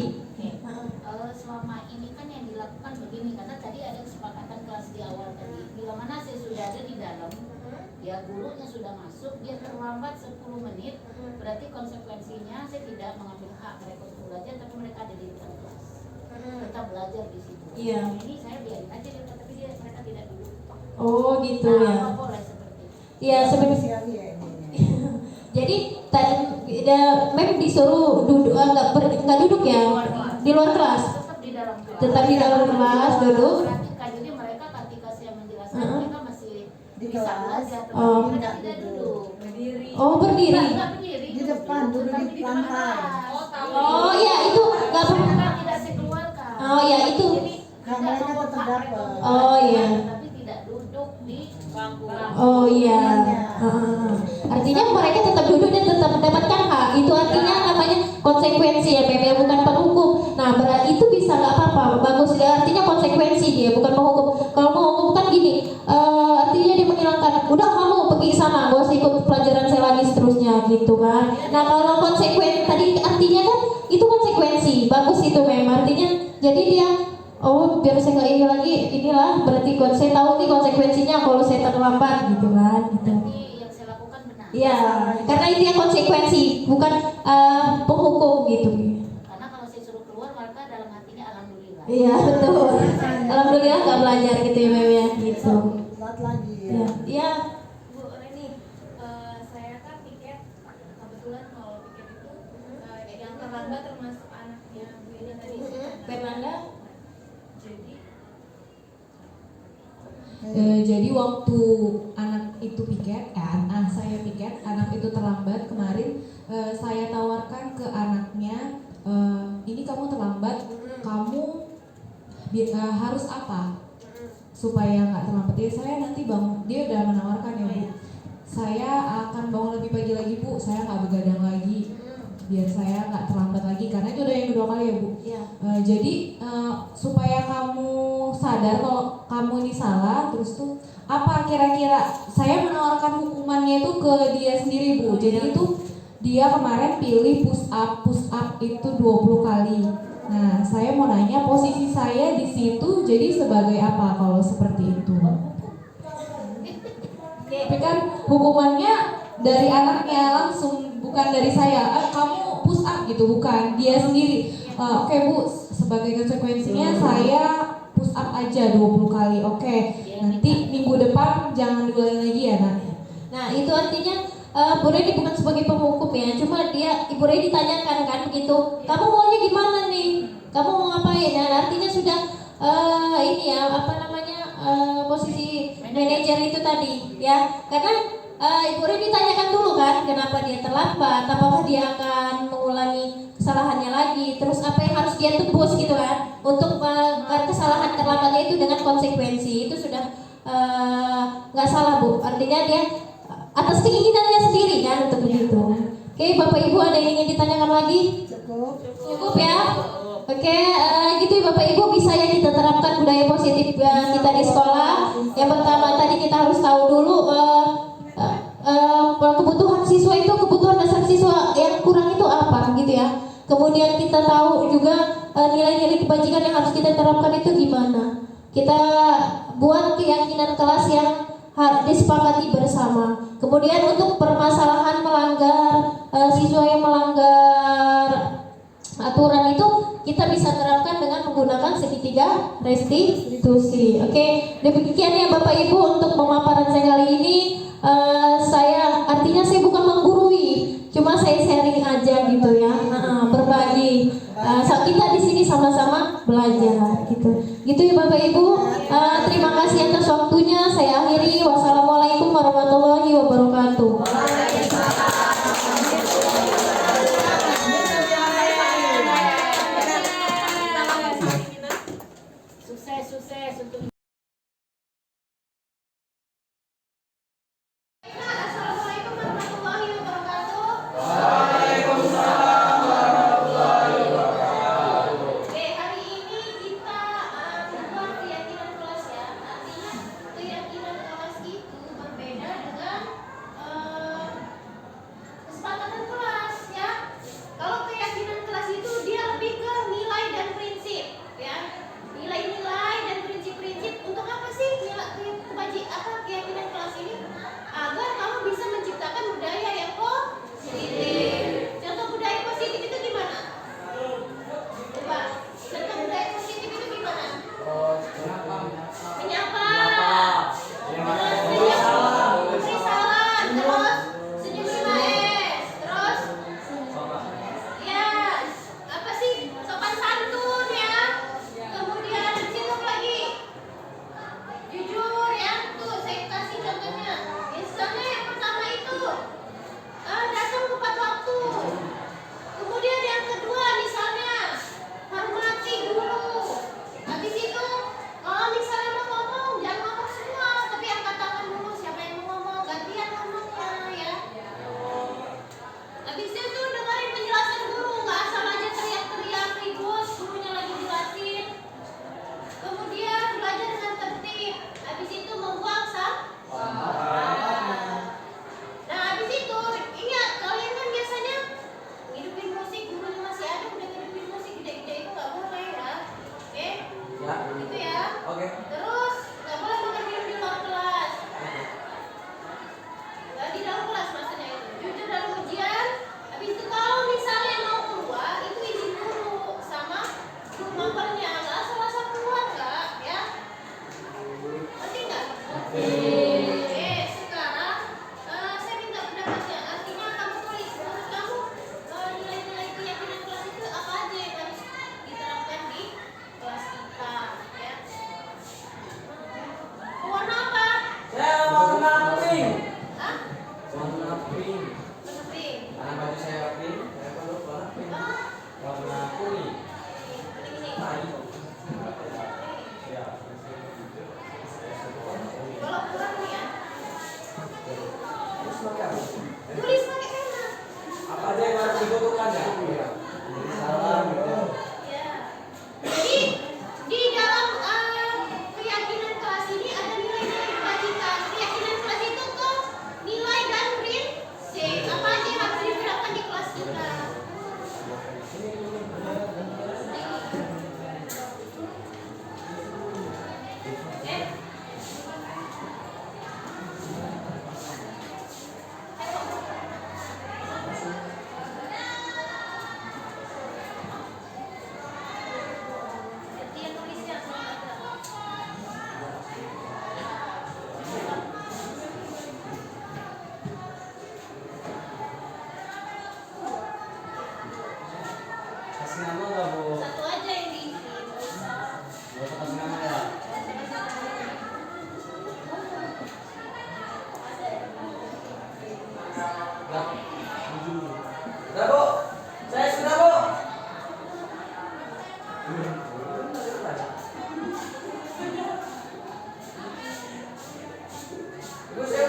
Selama ini kan yang dilakukan begini, karena tadi ada kesepakatan kelas di awal tadi, bila mana saya sudah ada di dalam, ya gurunya sudah masuk, dia terlambat 10 menit, berarti konsekuensinya saya tidak mengambil hak mereka untuk belajar, tapi mereka ada di dalam kelas, tetap belajar di situ. Iya. Ini saya biarin aja dia, tapi mereka tidak duduk. Oh gitu Nah, ya. apa boleh seperti itu. Iya sebenarnya. Jadi tadi Mem disuruh duduk nggak duduk ya di luar kelas. Tetap di dalam kelas. Tetap di dalam kelas duduk. Perhatikan, jadi mereka ketika saya menjelaskan mereka masih Di bisa kelas. belajar, tetapi Oh. mereka tidak duduk. Oh berdiri. Enggak berdiri. Di depan, duduk di lantai. Oh iya itu nggak pernah. Mereka tidak saya keluarkan. Oh ya itu. Jadi Nah, tidak mereka membuat tetap hak dapat. mereka untuk Oh, belajar, iya. tapi tidak duduk di bangku. Oh iya. Artinya mereka tetap duduk dan tetap mendapatkan hak. Itu artinya namanya konsekuensi ya Mem, ya, bukan penghukum. Nah berarti itu bisa nggak apa-apa, bagus ya. Artinya konsekuensi dia, bukan menghukum. Kalau menghukum kan gini, artinya dia menghilangkan. Udah kamu pergi sana, gak usah ikut pelajaran saya lagi seterusnya gitu kan. Nah kalau konsekuensi tadi artinya kan itu konsekuensi, bagus itu Mem. Artinya jadi dia oh biar saya nggak ini lagi, inilah berarti saya tahu nih konsekuensinya kalau saya terlambat gitu kan gitu. Berarti yang saya lakukan benar. Iya, karena ini konsekuensi, bukan penghukum gitu. Karena kalau saya suruh keluar, mereka dalam hatinya alhamdulillah. Iya betul. Alhamdulillah nggak belajar gitu ya Mem ya gitu. Saat lagi Iya. Iya. Bu Reni, saya kan piket, kebetulan kalau piket itu yang terlambat termasuk anaknya Bu ini tadi. Fernanda. Jadi waktu anak itu piket, saya piket, anak itu terlambat kemarin, saya tawarkan ke anaknya, ini kamu terlambat, kamu harus apa supaya nggak terlambat ya? Saya nanti bangun, dia udah menawarkan ya Bu, saya akan bangun lebih pagi lagi Bu, saya nggak begadang lagi, biar saya nggak terlambat lagi, karena itu udah yang kedua kali ya Bu. Iya. Jadi supaya kamu sadar kalau kamu ini salah, terus tuh apa kira-kira saya menawarkan hukumannya itu ke dia sendiri Bu. Jadi itu dia kemarin pilih push up itu 20 kali. Nah saya mau nanya posisi saya di situ jadi sebagai apa kalau seperti itu? Tapi kan hukumannya dari anaknya langsung, bukan dari saya. Kamu push up gitu, bukan dia sendiri. Oke Bu, sebagai konsekuensinya saya push up aja 20 kali. Oke, nanti minggu depan jangan diulangi lagi ya Nak. Nah itu artinya Bu Reni bukan sebagai penghukum ya, cuma Ibu Reni ditanyakan kan begitu, kamu maunya gimana nih, kamu mau ngapain? Nah artinya sudah ini ya apa namanya posisi manajer itu tadi ya, karena Ibu Reni ditanyakan dulu kan kenapa dia terlambat, apakah dia akan mengulangi kesalahannya lagi, terus apa yang harus dia tebus gitu kan untuk kesalahan terlambatnya itu dengan konsekuensi. Itu sudah nggak salah Bu, artinya dia atas keinginannya sendiri kan untuk begitu. Oke Bapak Ibu, ada yang ingin ditanyakan lagi? Cukup ya. Oke, gitu ya Bapak Ibu, bisa ya kita terapkan budaya positif kita di sekolah. Yang pertama tadi kita harus tahu dulu kebutuhan siswa itu, kebutuhan dasar siswa yang kurang itu apa gitu ya. Kemudian kita tahu juga nilai-nilai kebajikan yang harus kita terapkan itu gimana. Kita buat keyakinan kelas yang disepakati bersama. Kemudian untuk permasalahan melanggar siswa yang melanggar aturan itu kita bisa terapkan dengan menggunakan segitiga restitusi. Oke, demikian ya Bapak Ibu untuk pemaparan saya kali ini. Artinya saya bukan menggurui, cuma saya sharing aja gitu ya, berbagi. Kita di sini sama-sama belajar gitu. Gitu ya Bapak Ibu. Terima kasih atas waktunya. Saya akhiri. Wassalamualaikum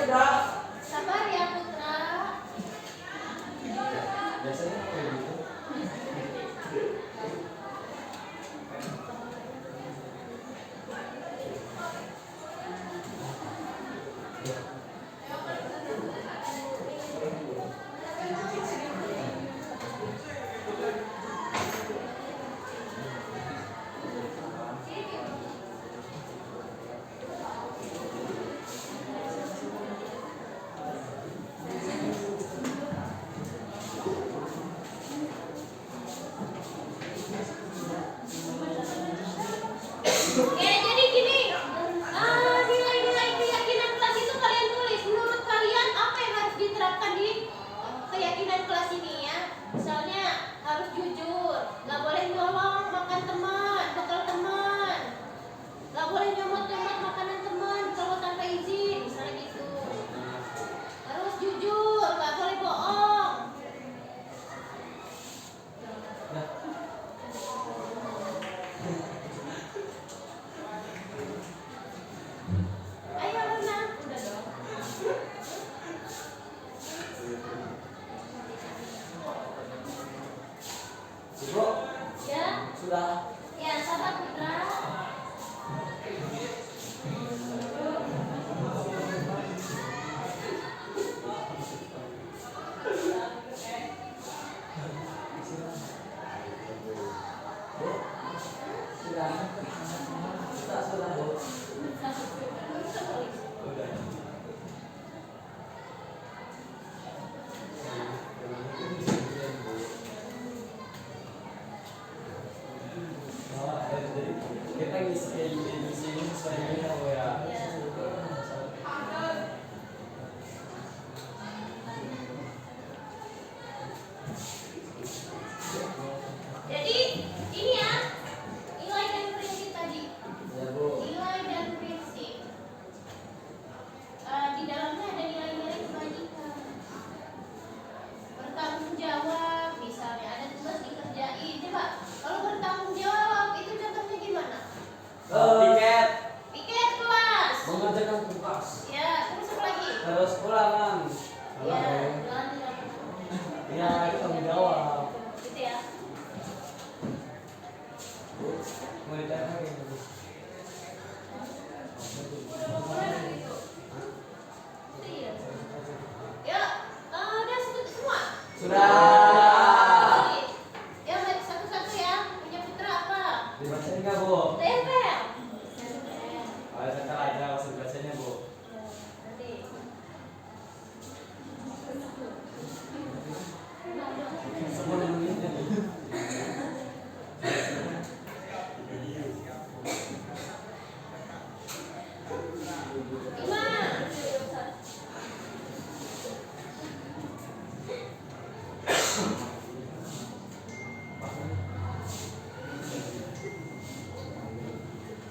Sabar ya Putra. Biasanya kayak gitu. Jadi gini, nilai-nilai keyakinan kelas itu kalian tulis. Menurut kalian apa yang harus diterapkan di keyakinan kelas ini ya? Misalnya harus jujur, nggak boleh nyolong makan teman, bekal teman, nggak boleh nyomot-nyomot makanan teman kalau tanpa izin, misalnya gitu. Harus jujur, nggak boleh bohong. Ayo Luna, udah dong. Bro, Ya, sudah. ya sabar Putra. Sudah. Kita ngisi ini ya. Jadi ini ya nilai dan prinsip tadi. Ya, Bu. Nilai dan prinsip. Di dalamnya ada nilai-nilai kebajikan. Bertanggung jawab, misalnya ada tugas dikerjain. Coba kalau bertanggung jawab itu contohnya gimana? Tiket. Piket kelas. Mengerjakan tugas. Ya, terus apa lagi? Terus ulangan. Ya, jalan di Ya, itu tanggung jawab. Gitu ya. Mau ditanya kayak gitu. Iya. Ya, udah semua. Sudah. Ya, baik satu-satu ya. Punya Putra apa? Dibacain nggak, Bu? Tempel. Ayo sebentar aja, langsung bacanya, Bu. Nanti. Semua menitnya.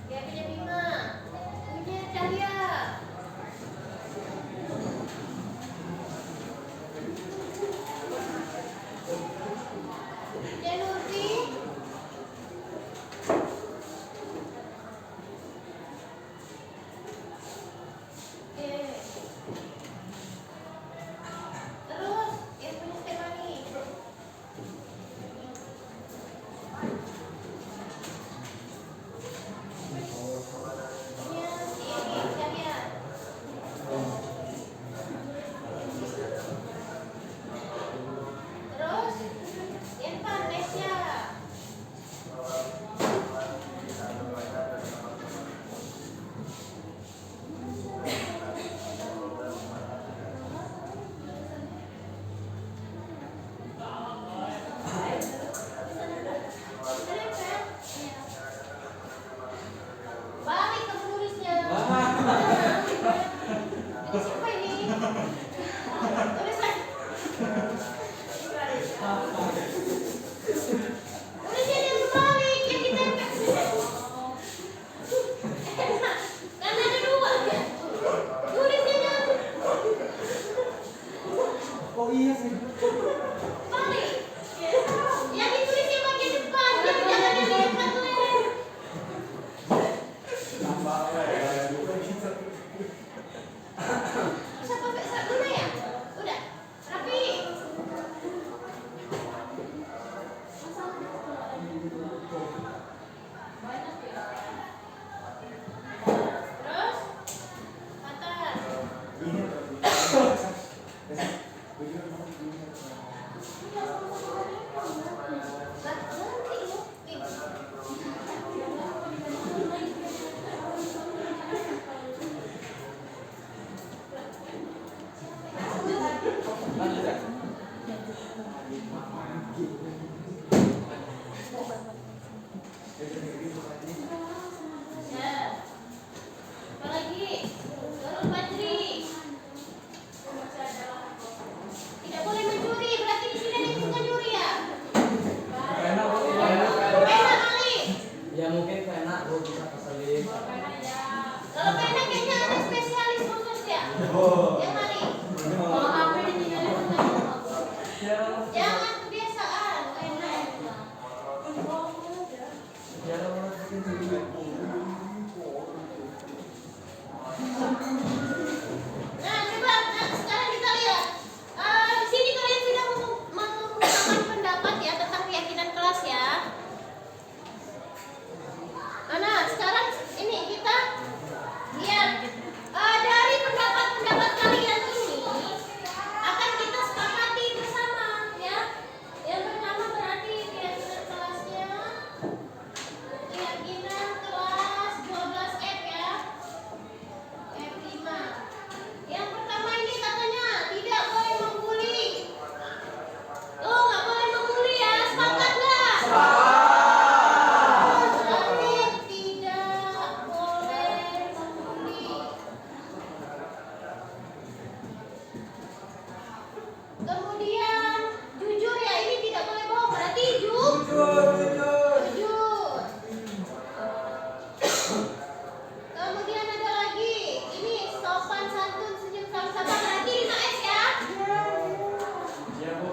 Ya, punya Bima. Punya Cahya. Punya Nurti. Oke. Terus, yang punya Stefani. Punya si ini, Cahya. Terus, Irfan, Nesya. Balik ke penulisnya. Ini siapa ini? Tulis lagi. Tulisnya yang kebalik, yang ditempel. Kan ada dua. Tulisnya yang Oh iya sih. balik. Yang ditulisnya bagian depan, jangan yang di depan tuh. Bisa Yang mana? Kalau HP ditinggalin jangan kebiasaan. Nah, coba sekarang kita lihat. Di sini kalian sudah mengungkapkan pendapat ya tentang keyakinan kelas ya. Nah, sekarang ini kita lihat dari pendapat-pendapat kalian ini akan kita sepakati bersama ya. Yang pertama berarti keyakinan kelasnya keyakinan kelas 12F ya. F5. Yang pertama ini katanya tidak boleh membuli. Tuh, nggak boleh membuli ya. Sepakat nggak? Berarti tidak boleh membuli. Kemudian jujur ya, ini tidak boleh bohong. Berarti jujur. Kemudian ada lagi, ini sopan santun senyum sama-sama. Berarti 5S ya. Iya, Bu.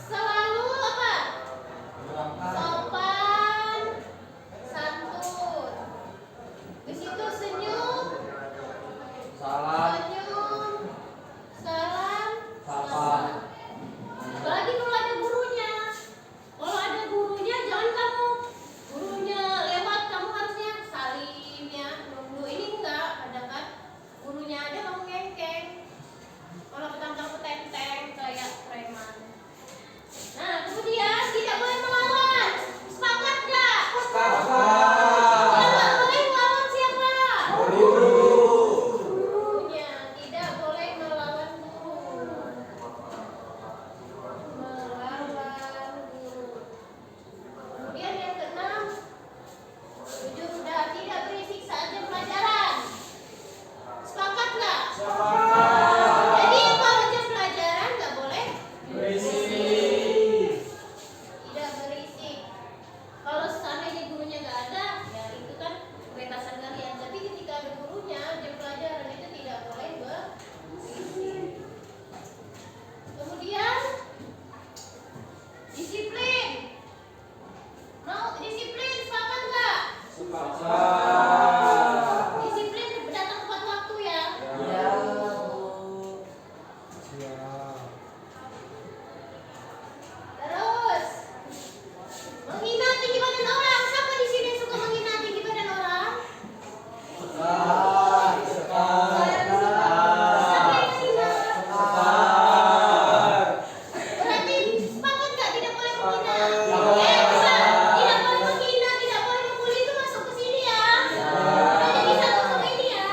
Selalu apa? Sopan santun. Di situ senyum, Salam. salam, Sapa. apalagi kalau ada gurunya. Kalau ada gurunya jangan kamu gurunya lewat kamu harusnya salim ya, nunggu. Ini enggak, ada kan gurunya ada kamu ngengkeng. Kalau petang-petang petenteng kayak preman. Nah, kemudian tidak boleh melawan. Sepakat nggak? Yang nggak boleh melawan siapa? Gurunya. Tidak boleh melawan guru. Melawan guru. Kemudian yang keenam, jujur sudah tidak berisik saat jam pelajaran. Sepakat nggak? Jadi kalau jam pelajaran nggak boleh tidak berisik. Kalau seandainya gurunya nggak ada, ya itu kan kebebasan kalian. Tapi ketika ada gurunya, jam pelajaran itu tidak boleh berisik. Kemudian disiplin. Mau disiplin, sepakat nggak? Disiplin datang tepat waktu ya. Terus menghina tinggi badan orang. Siapa di sini suka menghina tinggi badan orang? Siapa yang menghina? Berarti sepakat nggak tidak boleh menghina? Bisa. Tidak boleh menghina, tidak boleh membuli, itu masuk ke sini ya. Udah jadi satu sama ini ya.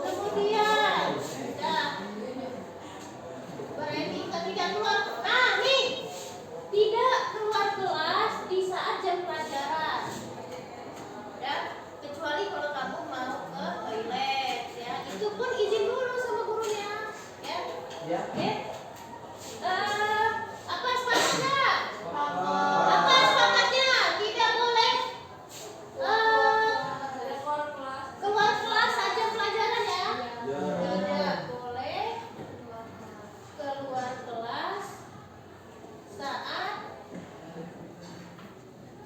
Kemudian, udah. Berarti kita tidak keluar. Nah, nih. Tidak keluar kelas di saat jam pelajaran. Ya, kecuali kalau kamu mau ke toilet ya. Itu pun izin dulu sama gurunya. Ya. Oke. Apa sepakatnya? Apa sepakatnya? Tidak boleh keluar kelas saat jam pelajaran ya. Tidak boleh keluar kelas saat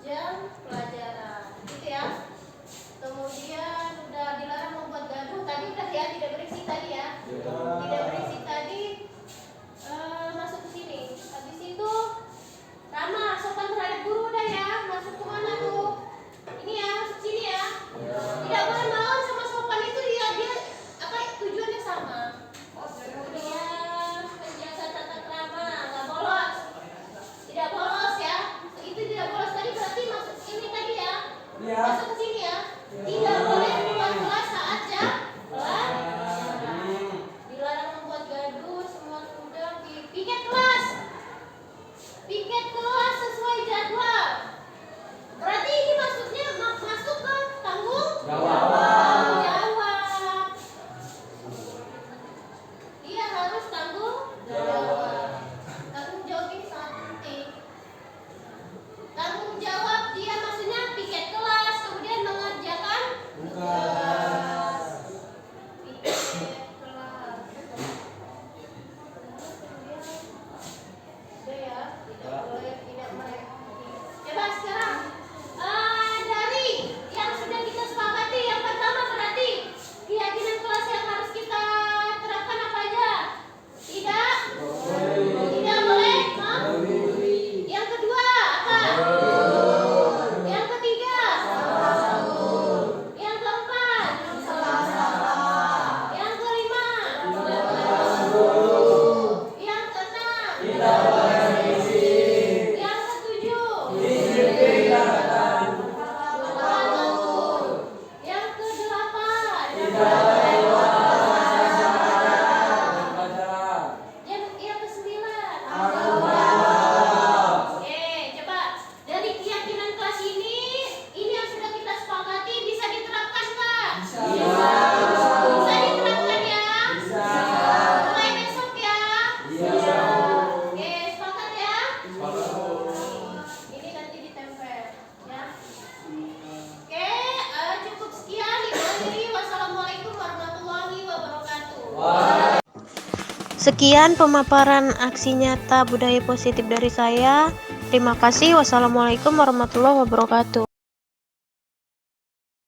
jam pelajaran, gitu ya. Kemudian udah dilarang membuat gaduh. Tadi udah ya, tidak berisik tadi ya. Tidak berisik tadi. Masuk ke sini. Habis itu ramah, sopan terhadap guru udah ya. Masuk ke mana tuh? Ini ya, masuk sini ya. Tidak boleh melawan sama sopan itu dia apa tujuannya sama. Kemudian menjaga tata krama, nggak bolos. Tidak bolos ya. Itu tidak bolos tadi berarti masuk ini tadi ya. Masuk ke sini ya. Tidak boleh keluar kelas saat jam pelajaran. Sekian pemaparan aksi nyata budaya positif dari saya. Terima kasih. Wassalamualaikum warahmatullahi wabarakatuh.